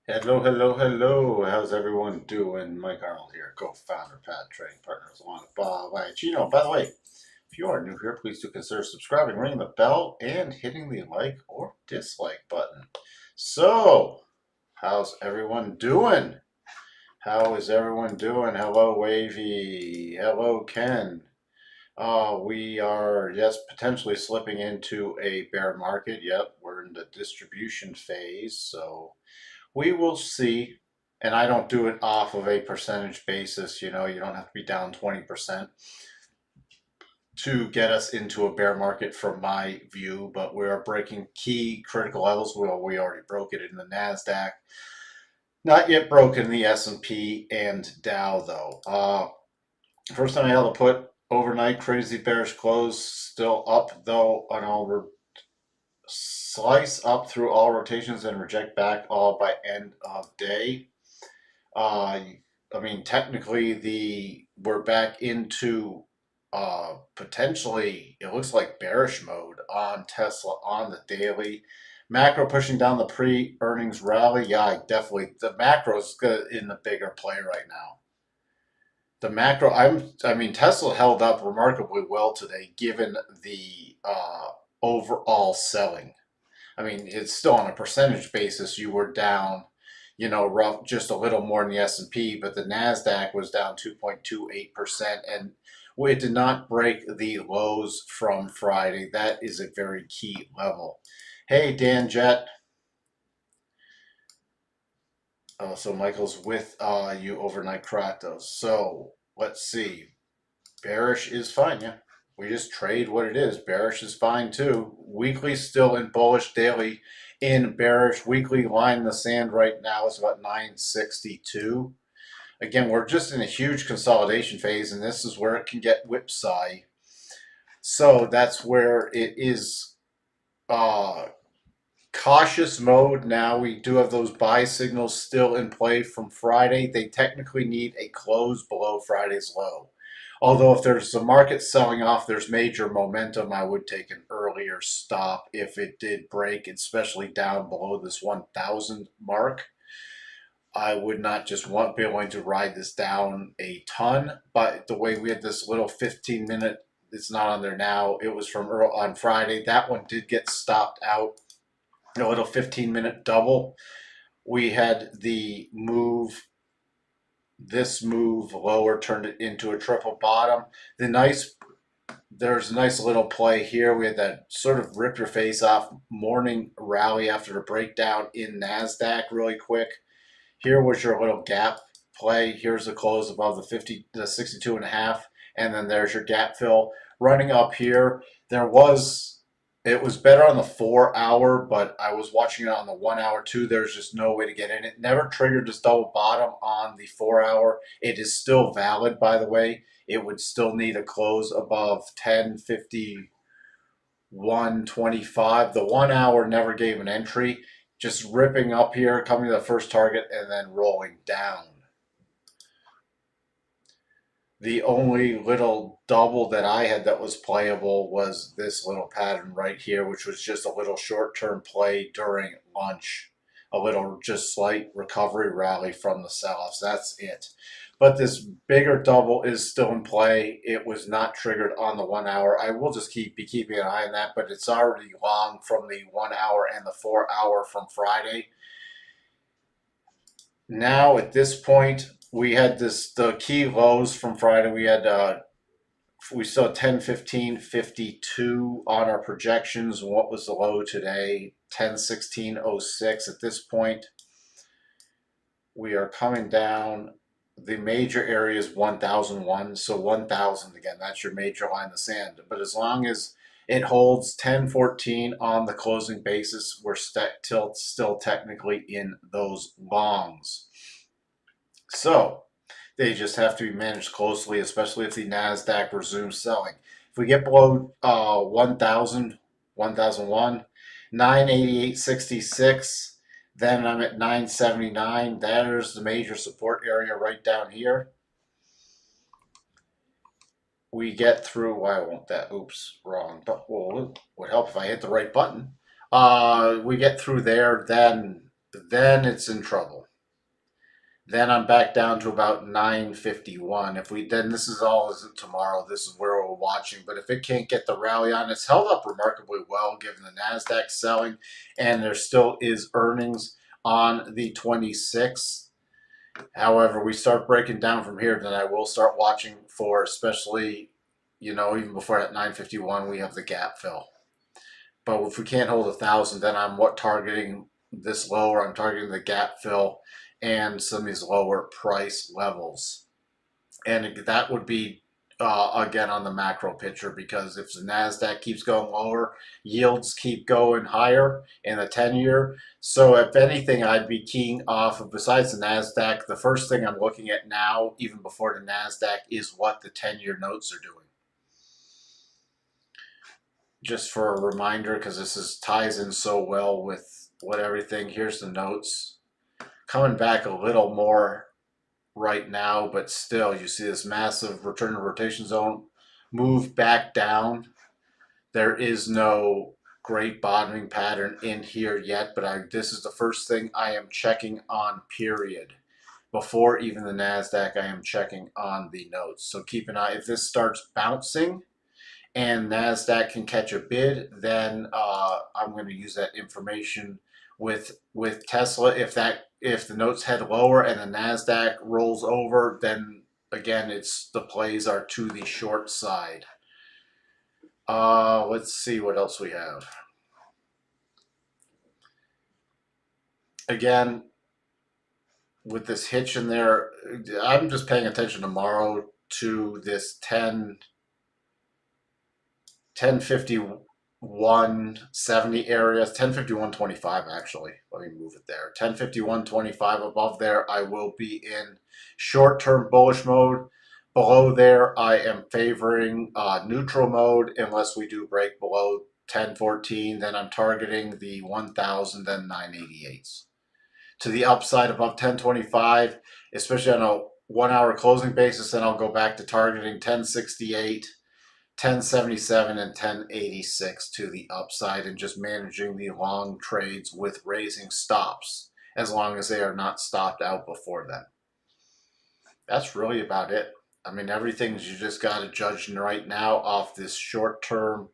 Hello, hello, hello. How's everyone doing? Mike Arnold here, co-founder, Pad Trading Partners, along with Bob Iacchino. By the way, if you are new here, please do consider subscribing, ringing the bell, and hitting the like or dislike button. So, how's everyone doing? How is everyone doing? Hello, Wavy. Hello, Ken. We are, yes, potentially slipping into a bear market. Yep, we're in the distribution phase, so we will see. And I don't do it off of a percentage basis. You don't have to be down 20% to get us into a bear market from my view, but we are breaking key critical levels. Well, we already broke it in the NASDAQ. Not yet broken in the S&P and Dow, though. First time I held a put overnight, crazy bearish close, still up, though, on all slice up through all rotations and reject back all by end of day. I mean, technically, we're back into potentially, it looks like bearish mode on Tesla on the daily. Macro pushing down the pre-earnings rally. Yeah, definitely. The macro is in the bigger play right now. The macro, I mean, Tesla held up remarkably well today, given the overall selling. I mean, it's still on a percentage basis. You were down, rough just a little more than the S&P, but the Nasdaq was down 2.28%, and it did not break the lows from Friday. That is a very key level. Hey, Dan Jet. So Michael's with you overnight Kratos. So let's see. Bearish is fine, yeah. We just trade what it is. Bearish is fine too. Weekly still in bullish, daily in bearish. Weekly line in the sand right now is about 962. Again, we're just in a huge consolidation phase, and this is where it can get whipsaw. So that's where it is cautious mode now. We do have those buy signals still in play from Friday. They technically need a close below Friday's low. Although if there's a market selling off, there's major momentum, I would take an earlier stop if it did break, especially down below this 1,000 mark. I would not just be willing to ride this down a ton, but the way we had this little 15-minute, it's not on there now, it was from on Friday. That one did get stopped out. A little 15-minute double. We had the move, this move lower turned it into a triple bottom. There's a nice little play here. We had that sort of rip your face off morning rally after the breakdown in NASDAQ really quick. Here was your little gap play. Here's the close above the 62 and a half, and then there's your gap fill. Running up here, it was better on the 4 hour, but I was watching it on the 1 hour too. There's just no way to get in. It never triggered this double bottom on the 4 hour. It is still valid, by the way. It would still need a close above 1051.25. The 1 hour never gave an entry. Just ripping up here, coming to the first target, and then rolling down. The only little double that I had that was playable was this little pattern right here, which was just a little short-term play during lunch. A little just slight recovery rally from the sell-offs. That's it. But this bigger double is still in play. It was not triggered on the 1 hour. I will just be keeping an eye on that, but it's already long from the 1 hour and the 4 hour from Friday. Now at this point, we had the key lows from Friday. We saw 10-15-52 on our projections. What was the low today? 10-16-06. At this point, we are coming down. The major area is 1001. So 1000 again, that's your major line in the sand. But as long as it holds 10-14 on the closing basis, we're still technically in those longs. So they just have to be managed closely, especially if the NASDAQ resumes selling. If we get below 1,000, 1,001, 988.66, then I'm at 979. There's the major support area right down here. We get through, why won't that, oops, wrong, but well, it would help if I hit the right button. We get through there, then then it's in trouble. Then I'm back down to about 951. If we then this is all is tomorrow. This is where we're watching. But if it can't get the rally on, it's held up remarkably well given the Nasdaq selling, and there still is earnings on the 26th. However, we start breaking down from here, then I will start watching for, especially, even before at 951 we have the gap fill. But if we can't hold 1,000, then I'm targeting this lower. I'm targeting the gap fill and some of these lower price levels. And that would be, again, on the macro picture, because if the NASDAQ keeps going lower, yields keep going higher in the 10-year. So if anything, I'd be keying off of, besides the NASDAQ, the first thing I'm looking at now, even before the NASDAQ, is what the 10-year notes are doing. Just for a reminder, because this ties in so well with what everything. Here's the notes. Coming back a little more right now, but still, you see this massive return to rotation zone move back down. There is no great bottoming pattern in here yet, but this is the first thing I am checking on, period. Before even the NASDAQ, I am checking on the notes. So keep an eye. If this starts bouncing and NASDAQ can catch a bid, then I'm going to use that information with Tesla. If the notes head lower and the NASDAQ rolls over, then again, the plays are to the short side. Let's see what else we have. Again, with this hitch in there, I'm just paying attention tomorrow to this 1051.70 area, 1051.25 actually. Let me move it there. 1051.25 above there, I will be in short-term bullish mode. Below there, I am favoring neutral mode unless we do break below 1014. Then I'm targeting the 1,000, then 988s. To the upside above 1025, especially on a 1 hour closing basis, then I'll go back to targeting 1068. 1077 and 1086 to the upside, and just managing the long trades with raising stops as long as they are not stopped out before then. That's really about it. I mean, everything's, you just got to judge right now off this short term,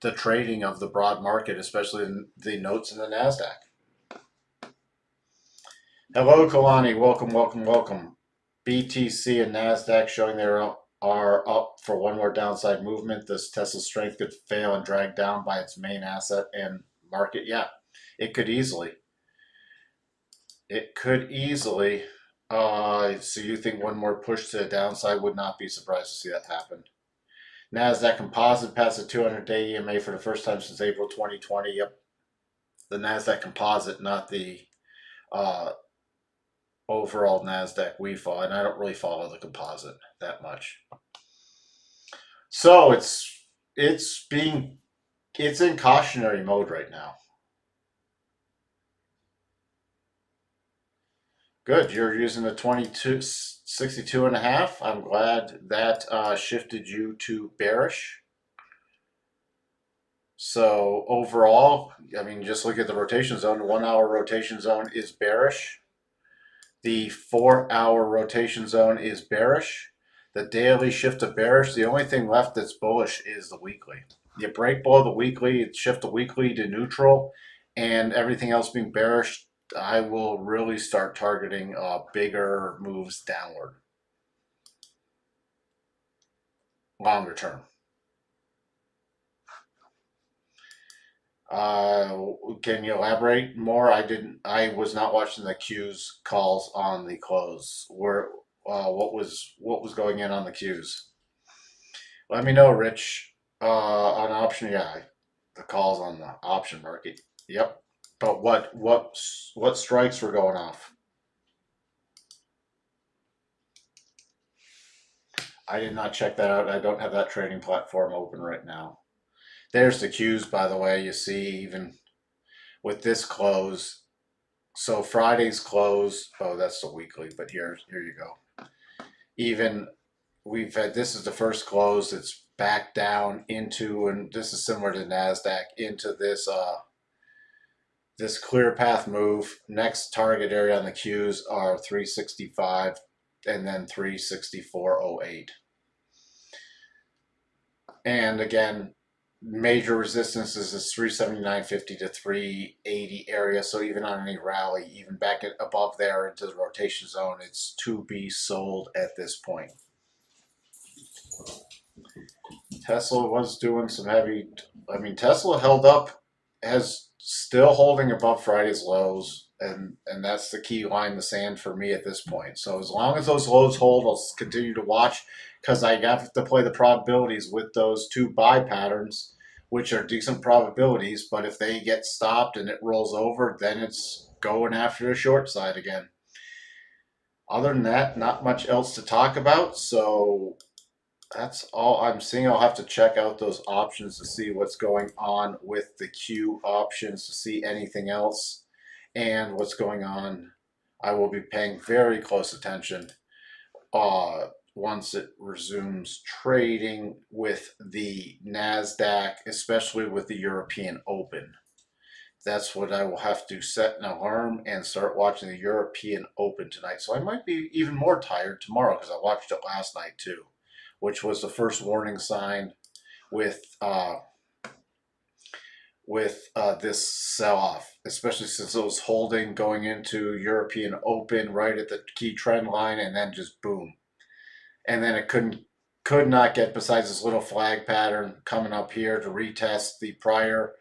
the trading of the broad market, especially in the notes in the NASDAQ. Hello, Kalani. Welcome, welcome, welcome. BTC and NASDAQ showing they are up for one more downside movement. This Tesla strength could fail and drag down by its main asset and market. Yeah, it could easily. It could easily. So you think one more push to the downside? Would not be surprised to see that happen. NASDAQ Composite passed the 200-day EMA for the first time since April 2020. Yep. The NASDAQ Composite, not the overall NASDAQ we follow. And I don't really follow the composite that much. So it's in cautionary mode right now. Good, you're using the 2262.5. I'm glad that shifted you to bearish. So overall, I mean, just look at the rotation zone. The 1 hour rotation zone is bearish. The 4 hour rotation zone is bearish. The daily shift to bearish. The only thing left that's bullish is the weekly. You break below the weekly, shift the weekly to neutral, and everything else being bearish, I will really start targeting bigger moves downward. Longer term. Can you elaborate more? I was not watching the Q's calls on the close. What was going in on the Q's? Let me know, Rich. On option, yeah, the calls on the option market. Yep. But what strikes were going off? I did not check that out. I don't have that trading platform open right now. There's the Q's, by the way. You see, even with this close. So Friday's close. Oh, that's the weekly. But here you go. Even we've had, this is the first close. It's back down into, and this is similar to NASDAQ, into this this clear path move. Next target area on the Qs are 365 and then 364.08. And again, major resistance is this 379.50 to 380 area. So even on any rally, even back above there into the rotation zone, it's to be sold at this point. Tesla was doing some heavy. I mean, Tesla held up, has still holding above Friday's lows, and that's the key line in the sand for me at this point. So as long as those lows hold, I'll continue to watch because I have to play the probabilities with those two buy patterns, which are decent probabilities. But if they get stopped and it rolls over, then it's going after the short side again. Other than that, not much else to talk about. So that's all I'm seeing. I'll have to check out those options to see what's going on with the Q options to see anything else and what's going on. I will be paying very close attention once it resumes trading with the NASDAQ, especially with the European Open. That's what I will have to set an alarm and start watching the European Open tonight. So I might be even more tired tomorrow because I watched it last night too, which was the first warning sign with this sell-off, especially since it was holding going into European Open right at the key trend line, and then just boom, and then it could not get besides this little flag pattern coming up here to retest the prior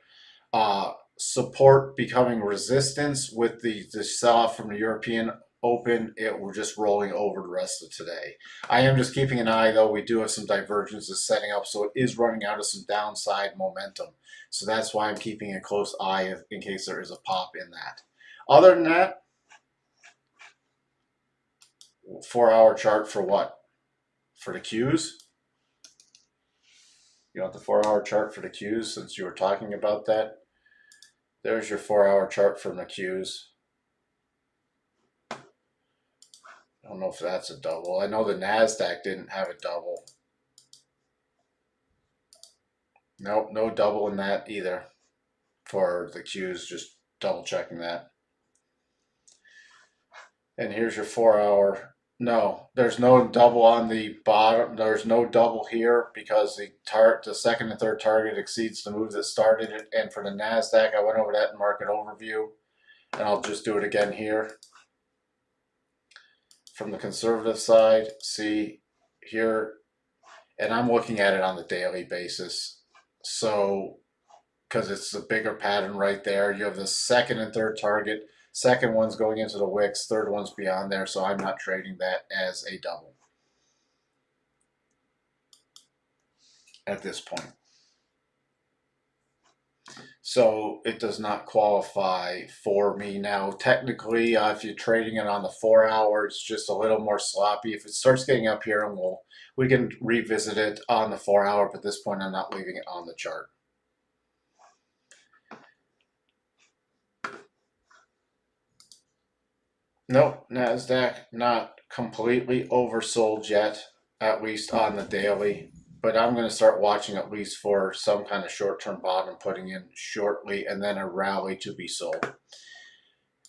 support becoming resistance with the sell-off from the European Open. It we're just rolling over the rest of today. I am just keeping an eye though. We do have some divergences setting up, so it is running out of some downside momentum. So that's why I'm keeping a close eye in case there is a pop in that. Other than that, 4-hour chart for what? For the Qs? You want the 4-hour chart for the Qs since you were talking about that? There's your 4-hour chart for the Qs. I don't know if that's a double. I know the NASDAQ didn't have a double. Nope, no double in that either for the Qs, just double checking that. And here's your 4-hour. No, there's no double on the bottom. There's no double here because the second and third target exceeds the move that started it. And for the NASDAQ, I went over that in market overview, and I'll just do it again here. From the conservative side, see here, and I'm looking at it on the daily basis. So, because it's a bigger pattern right there, you have the second and third target. Second one's going into the wicks, third one's beyond there, so I'm not trading that as a double at this point. So it does not qualify for me now. Technically, if you're trading it on the 4-hour, it's just a little more sloppy. If it starts getting up here, and we can revisit it on the 4-hour, but at this point I'm not leaving it on the chart. Nope, NASDAQ not completely oversold yet, at least on the daily. But I'm going to start watching at least for some kind of short-term bottom putting in shortly and then a rally to be sold.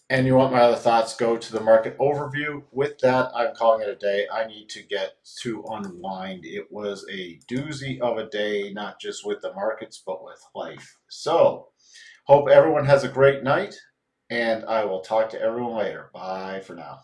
And you want my other thoughts, go to the market overview. With that, I'm calling it a day. I need to get to unwind. It was a doozy of a day, not just with the markets, but with life. So, hope everyone has a great night, and I will talk to everyone later. Bye for now.